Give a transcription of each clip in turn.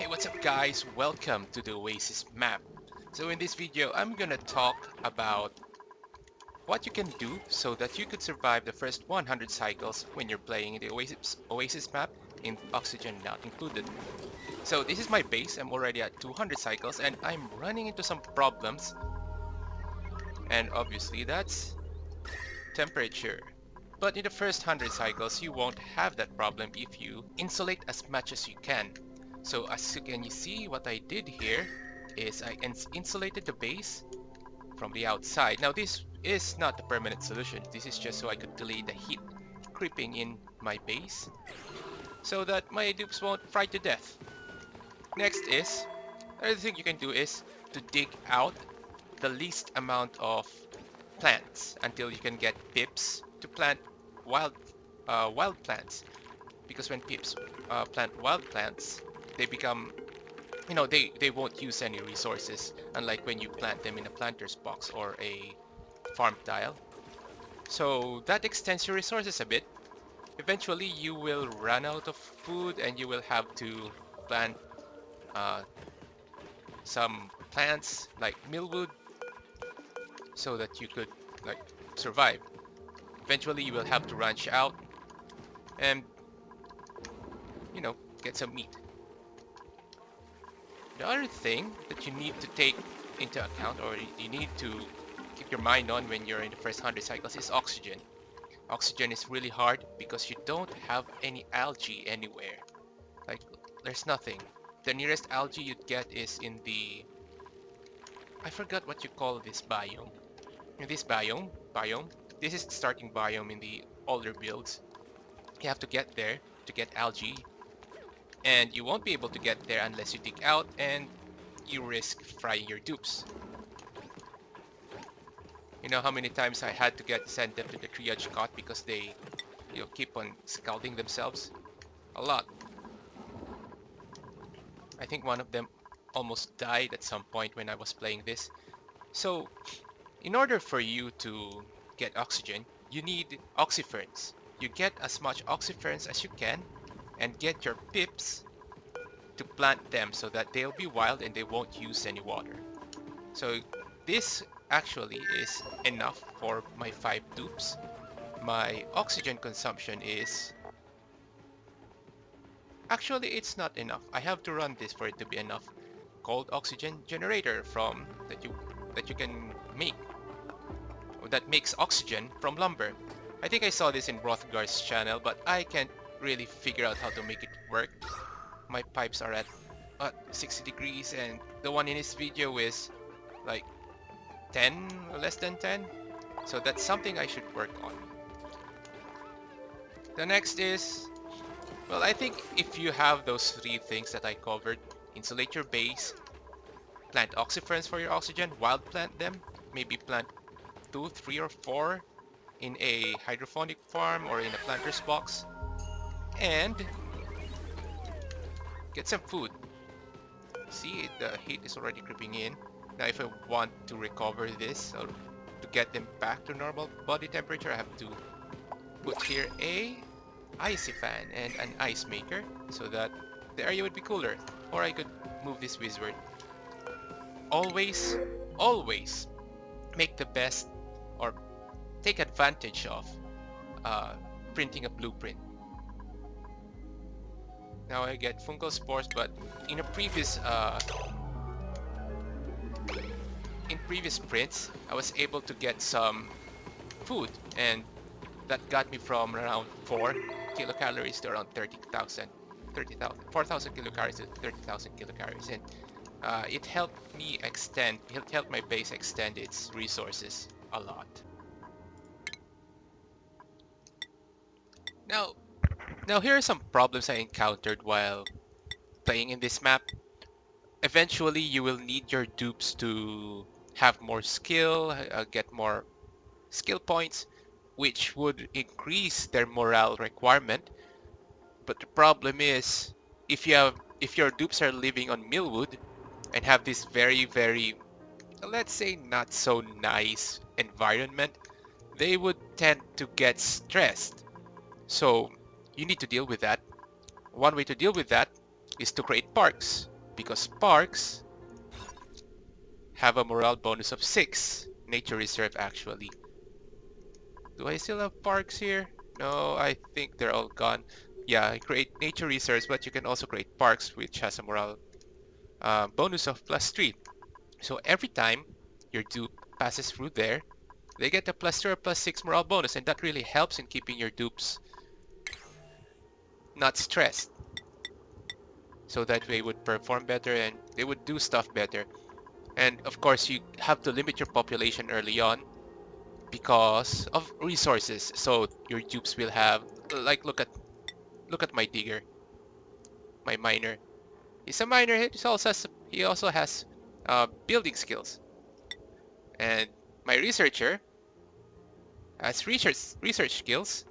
What's up guys? Welcome to the Oasis map. So in this video, I'm gonna talk about what you can do so that you could survive the first 100 cycles when you're playing the Oasis map in oxygen not included. So this is my base. I'm already at 200 cycles and I'm running into some problems. And obviously that's temperature. But in the first 100 cycles, you won't have that problem if you insulate as much as you can. So as you can see, what I did here is I insulated the base from the outside. Now this is not the permanent solution. This is just so I could delay the heat creeping in my base so that my dupes won't fry to death. Next is, another thing you can do is to dig out the least amount of plants until you can get pips to plant wild plants. Because when pips plant wild plants, they become, they won't use any resources, unlike when you plant them in a planter's box or a farm tile. So that extends your resources a bit. Eventually you will run out of food and you will have to plant some plants like millwood so that you could survive. Eventually you will have to ranch out and get some meat. The other thing that you need to take into account, or you need to keep your mind on when you're in the first 100 cycles, is oxygen. Oxygen is really hard because you don't have any algae anywhere. Like, there's nothing. The nearest algae you'd get is in the... I forgot what you call this biome. In this biome, this is the starting biome in the older builds. You have to get there to get algae. And you won't be able to get there unless you dig out and you risk frying your dupes. You know how many times I had to send them to the triage cot because they keep on scalding themselves? A lot. I think one of them almost died at some point when I was playing this. So in order for you to get oxygen, you need oxyferns. You get as much oxyferns as you can and get your pips to plant them so that they'll be wild and they won't use any water. So this actually is enough for my 5 dupes. My oxygen consumption is... Actually, it's not enough. I have to run this for it to be enough. Cold oxygen generator that you can make, that makes oxygen from lumber. I think I saw this in Rothgar's channel, but I can't really figure out how to make it work. My pipes are at 60 degrees and the one in his video is like 10 or less than 10. So that's something I should work on. The next is, well, I think if you have those 3 things that I covered, insulate your base, plant oxyferns for your oxygen, wild plant them, maybe plant 2, 3 or 4 in a hydroponic farm or in a planter's box, and get some food. See, the heat is already creeping in. Now if I want to recover this, or to get them back to normal body temperature, I have to put here a icy fan and an ice maker so that the area would be cooler. Or I could move this wizard. Always make the best, or take advantage of printing a blueprint. Now I get fungal spores, but in a previous prints, I was able to get some food, and that got me from around 4 kilocalories to around 4,000 kilocalories to 30,000 kilocalories, and it helped my base extend its resources a lot. Now here are some problems I encountered while playing in this map. Eventually you will need your dupes to have more skill, get more skill points, which would increase their morale requirement. But the problem is, if your dupes are living on millwood and have this very, let's say, not so nice environment, they would tend to get stressed. So you need to deal with that. One way to deal with that is to create parks. because sparks have a morale bonus of 6. Nature reserve actually. Do I still have parks here? No, I think they're all gone. Yeah, I create nature reserves, but you can also create parks, which has a morale bonus of +3. So every time your dupe passes through there, they get a +2 or +6 morale bonus, and that really helps in keeping your dupes not stressed. So that they would perform better and they would do stuff better. And of course, you have to limit your population early on because of resources. So your dupes will have, like, look at my digger, my miner. He's a miner. He also has building skills, and my researcher has research skills,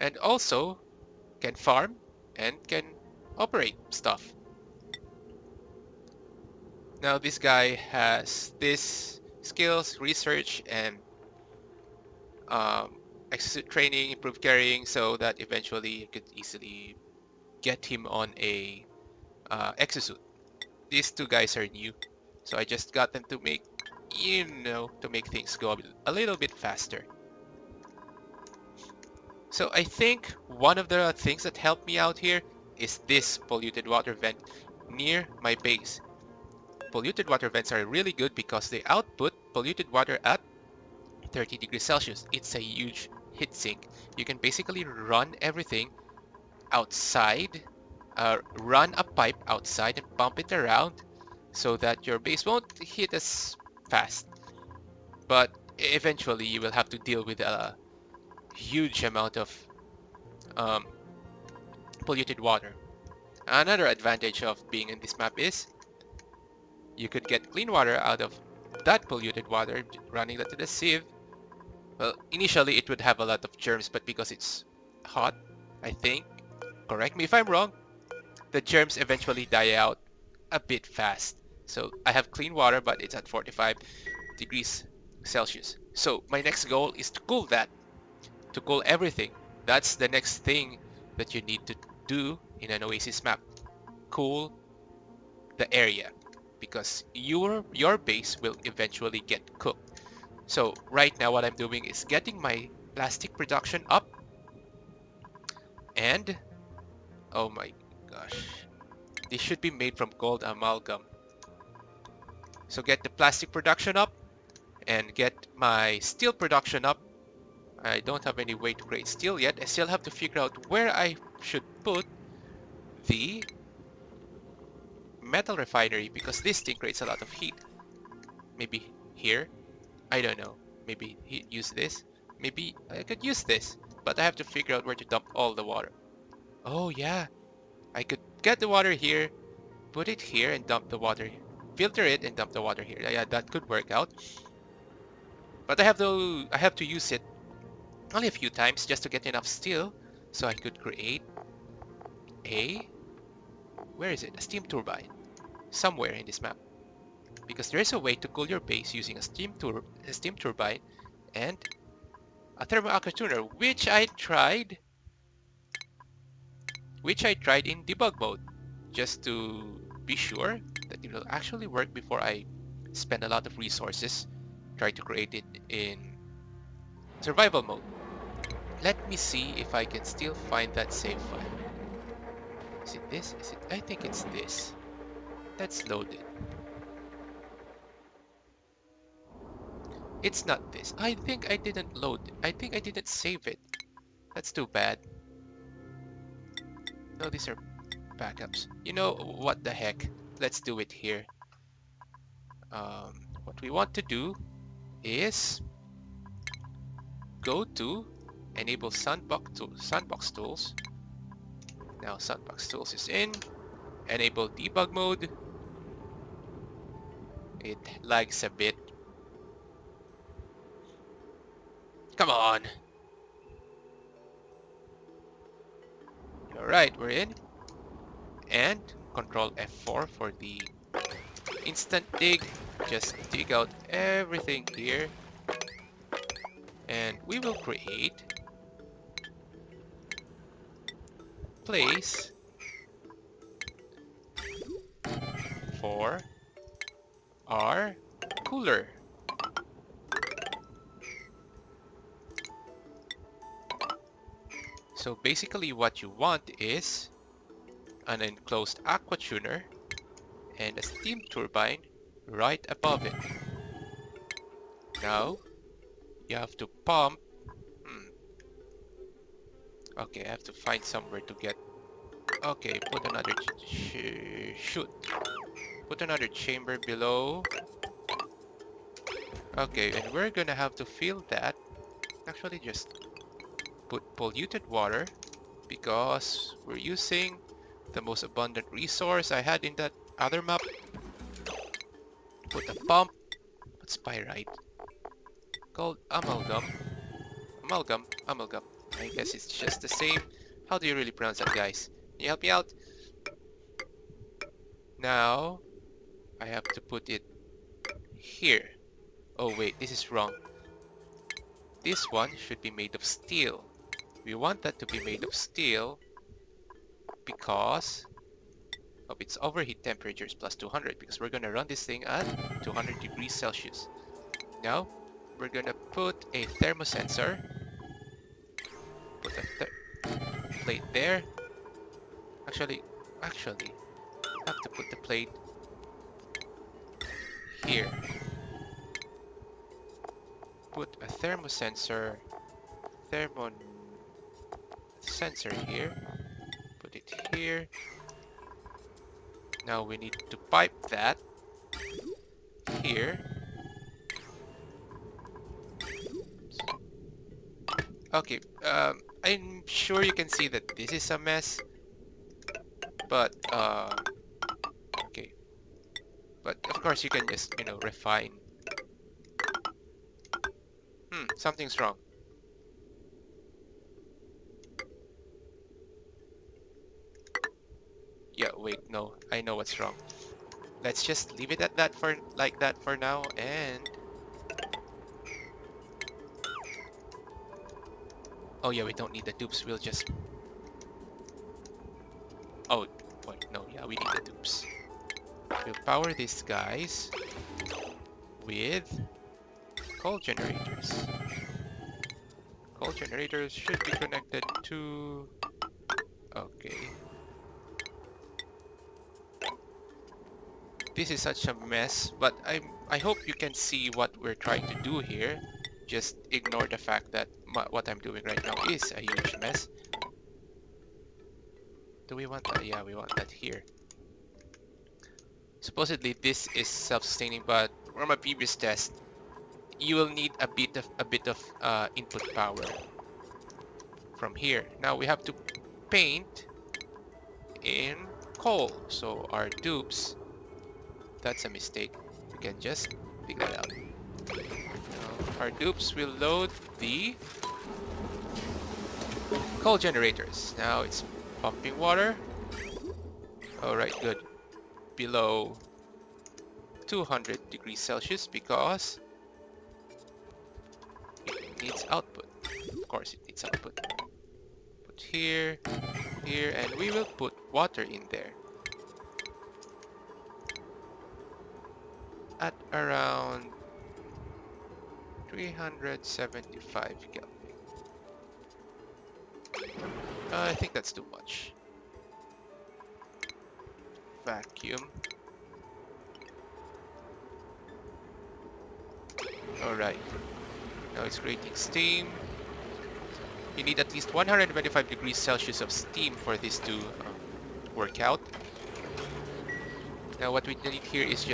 and also can farm and can operate stuff. Now this guy has this skills, research, and exercise training, improved carrying, so that eventually you could easily get him on a exosuit. These two guys are new, so I just got them to make, to make things go a little bit faster. So I think one of the things that helped me out here is this polluted water vent near my base. Polluted water vents are really good because they output polluted water at 30 degrees Celsius. It's a huge heat sink. You can basically run everything outside, run a pipe outside and pump it around so that your base won't heat as fast. But eventually you will have to deal with a huge amount of polluted water. Another advantage of being in this map is you could get clean water out of that polluted water running that to the sieve. Well, initially it would have a lot of germs, but because it's hot, I think, correct me if I'm wrong, the germs eventually die out a bit fast. So I have clean water, but it's at 45 degrees Celsius. So my next goal is to cool that, to cool everything. That's the next thing that you need to do in an Oasis map. Cool the area, because your base will eventually get cooked. So right now what I'm doing is getting my plastic production up, and oh my gosh, this should be made from gold amalgam. So get the plastic production up and get my steel production up. I don't have any way to create steel yet. I still have to figure out where I should put the metal refinery, because this thing creates a lot of heat. Maybe here? I don't know. Maybe use this? Maybe I could use this, but I have to figure out where to dump all the water. Oh yeah, I could get the water here, put it here and dump the water, filter it and dump the water here. Yeah, that could work out. But I have to use it only a few times just to get enough steel, so I could create a, where is it? A steam turbine somewhere in this map. Because there's a way to cool your base using a steam turbine and a thermal aqua tuner, which I tried in debug mode, just to be sure that it will actually work before I spend a lot of resources try to create it in survival mode. Let me see if I can still find that save file. Is it this? I think it's this. Let's load it. It's not this. I think I didn't load it. I think I didn't save it. That's too bad. No, these are backups. You know what the heck? Let's do it here. What we want to do is go to enable sandbox tools. Now sandbox tools is in. Enable debug mode. It lags a bit. Come on. Alright, we're in. And control F4 for the instant dig. Just dig out everything here. And we will create place for our cooler. So basically what you want is an enclosed aqua tuner and a steam turbine right above it. Now you have to pump. Okay, I have to find somewhere to get. Okay, put another shoot. Put another chamber below. Okay, and we're gonna have to fill that. Actually, just put polluted water because we're using the most abundant resource I had in that other map. Put a pump. What's pyrite? Called amalgam. Amalgam. I guess it's just the same. How do you really pronounce that, guys? Can you help me out? Now, I have to put it here. Oh wait, this is wrong. This one should be made of steel. We want that to be made of steel because of its overheat temperatures plus 200, because we're gonna run this thing at 200 degrees Celsius. Now, we're gonna put a thermosensor. Put a plate there. Actually, I have to put the plate here. Put a thermosensor here. Put it here. Now we need to pipe that here. Okay, I'm sure you can see that this is a mess, but okay. But of course you can just, refine. Something's wrong. Yeah, wait, no, I know what's wrong. Let's just leave it at that like that for now, and oh yeah, we don't need the tubes. We'll just. Oh, wait, no, yeah, we need the tubes. We'll power these guys with coal generators. Coal generators should be connected to. Okay. This is such a mess, but I hope you can see what we're trying to do here. Just ignore the fact that what I'm doing right now is a huge mess. Do we want that? Yeah, we want that here. Supposedly this is self-sustaining, but from my previous test, you will need a bit of input power from here. Now we have to paint in coal, so our dupes. That's a mistake. We can just dig that out. Our dupes will load the coal generators. Now it's pumping water. Alright, good. Below 200 degrees Celsius because it needs output. Of course it needs output. Put here, and we will put water in there. At around 375 Kelvin. I think that's too much. Vacuum. Alright. Now it's creating steam. You need at least 125 degrees Celsius of steam for this to work out. Now what we need here is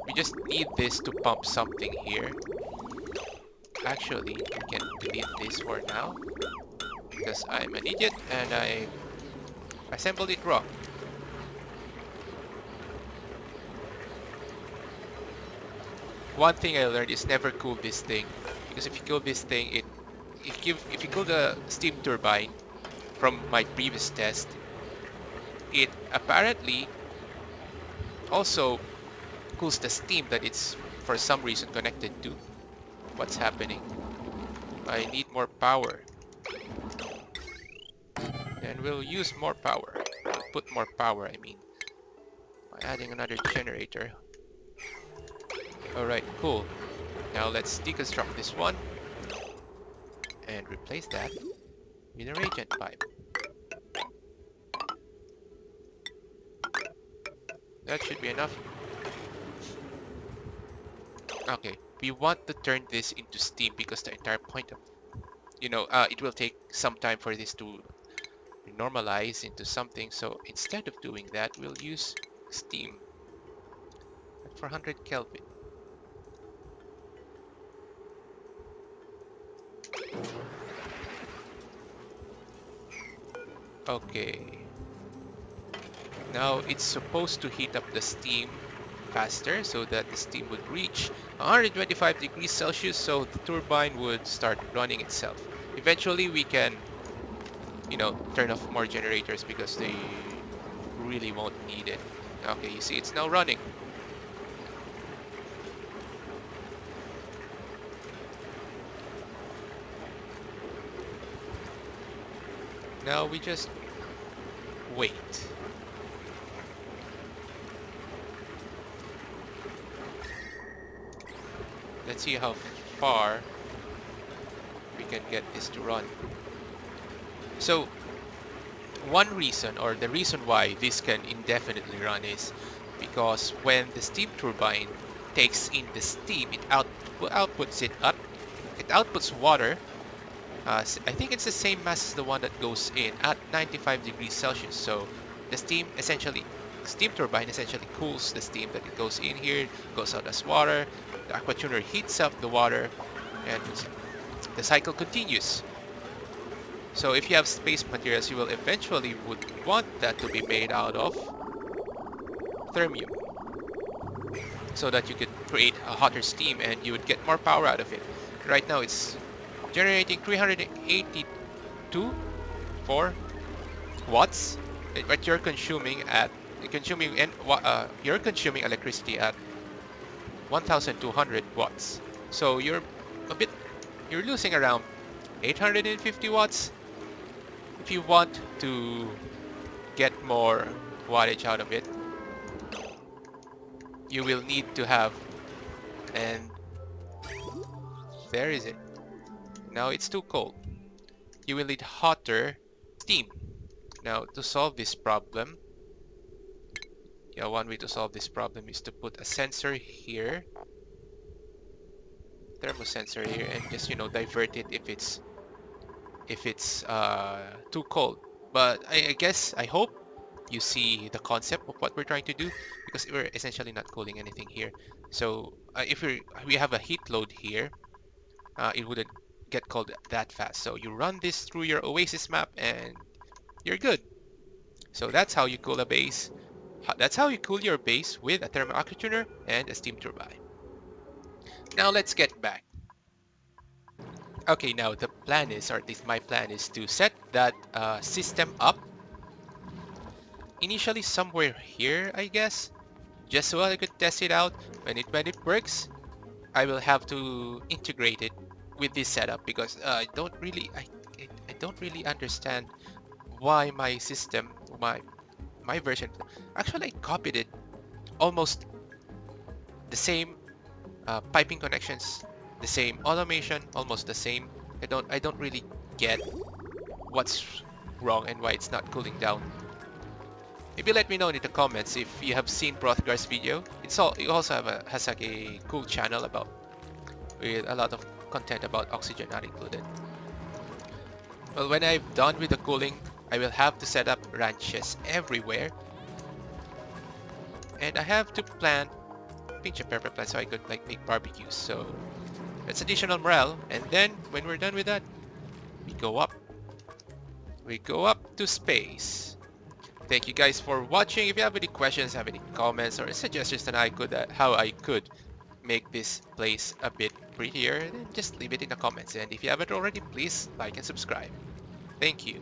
we just need this to pump something here. Actually, we can delete this for now because I'm an idiot and I assembled it wrong. One thing I learned is never cool this thing, because if you cool this thing, if you cool the steam turbine from my previous test, it apparently also cools the steam that it's for some reason connected to. What's happening? I need more power. And we'll use more power. We'll put more power, I mean. Adding another generator. Alright, cool. Now let's deconstruct this one and replace that with a radiant pipe. That should be enough. Okay, we want to turn this into steam because the entire point of, it will take some time for this to normalize into something. So instead of doing that, we'll use steam at 400 Kelvin. Okay. Now it's supposed to heat up the steam faster so that the steam would reach 125 degrees Celsius, so the turbine would start running itself. Eventually we can, turn off more generators because they really won't need it. Okay, you see it's now running. Now we just wait. Let's see how far we can get this to run. So one reason, or the reason why this can indefinitely run, is because when the steam turbine takes in the steam, it outputs it up. It outputs water. I think it's the same mass as the one that goes in at 95 degrees Celsius. So the steam turbine essentially cools the steam that it goes in here, goes out as water. The aquatuner heats up the water, and the cycle continues. So if you have space materials, you will eventually would want that to be made out of thermium, so that you could create a hotter steam and you would get more power out of it. Right now it's generating 382 watts, but you're consuming electricity at 1200 watts. So you're losing around 850 watts. If you want to get more wattage out of it, you will need to have, and there is it. Now it's too cold. You will need hotter steam. Now to solve this problem, one way to solve this problem is to put a sensor here, thermosensor here, and just divert it if it's too cold. But I hope you see the concept of what we're trying to do, because we're essentially not cooling anything here. So if we have a heat load here, it wouldn't get cold that fast. So you run this through your Oasis map and you're good. So that's how you cool a base. That's how you cool your base with a thermal aquatuner and a steam turbine. Now let's get back. Okay, now the plan is, or at least my plan is, to set that system up initially somewhere here, I guess, just so I could test it out. When it works, I will have to integrate it with this setup, because I don't really understand why my system, my version, actually I copied it almost the same, piping connections, the same automation, almost the same. I don't really get what's wrong and why it's not cooling down. Maybe let me know in the comments if you have seen Brothgar's video. It also has like a cool channel with a lot of content about oxygen not included. Well, when I'm done with the cooling, I will have to set up ranches everywhere, and I have to plant pinch of pepper plants so I could make barbecues. So that's additional morale. And then when we're done with that, we go up to space. Thank you guys for watching. If you have any questions, have any comments or suggestions on how I could make this place a bit prettier, then just leave it in the comments. And if you haven't already, please like and subscribe. Thank you.